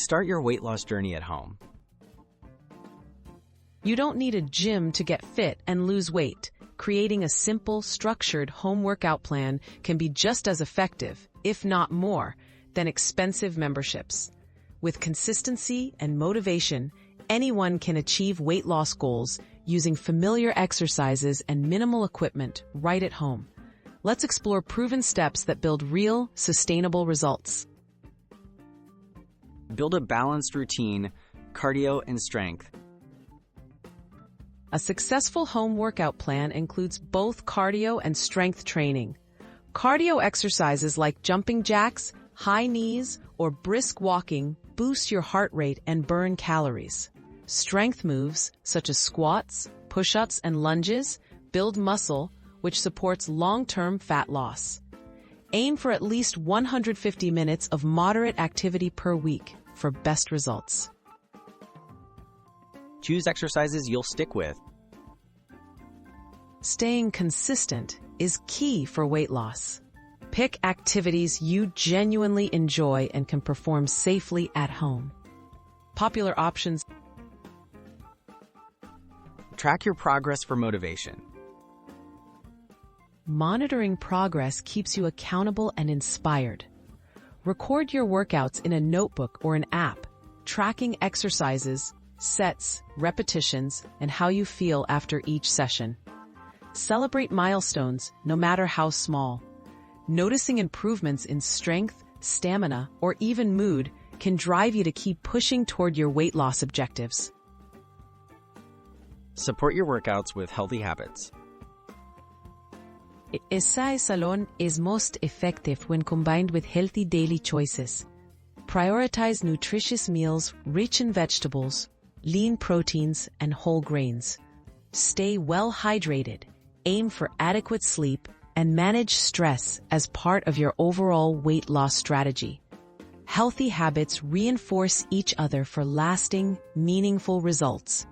Start your weight loss journey at home. You don't need a gym to get fit and lose weight. Creating a simple, structured home workout plan can be just as effective, if not more, than expensive memberships. With consistency and motivation, anyone can achieve weight loss goals using familiar exercises and minimal equipment right at home. Let's explore proven steps that build real, sustainable results. Build a balanced routine, cardio and strength. A successful home workout plan includes both cardio and strength training. Cardio exercises like jumping jacks, high knees, or brisk walking boost your heart rate and burn calories. Strength moves, such as squats, push-ups, and lunges, build muscle, which supports long-term fat loss. Aim for at least 150 minutes of moderate activity per week for best results. Choose exercises you'll stick with. Staying consistent is key for weight loss. Pick activities you genuinely enjoy and can perform safely at home. Popular options. Track your progress for motivation. Monitoring progress keeps you accountable and inspired. Record your workouts in a notebook or an app, tracking exercises, sets, repetitions, and how you feel after each session. Celebrate milestones, no matter how small. Noticing improvements in strength, stamina, or even mood can drive you to keep pushing toward your weight loss objectives. Support your workouts with healthy habits. Exercise alone is most effective when combined with healthy daily choices. Prioritize nutritious meals rich in vegetables, lean proteins, and whole grains. Stay well hydrated, aim for adequate sleep, and manage stress as part of your overall weight loss strategy. Healthy habits reinforce each other for lasting, meaningful results.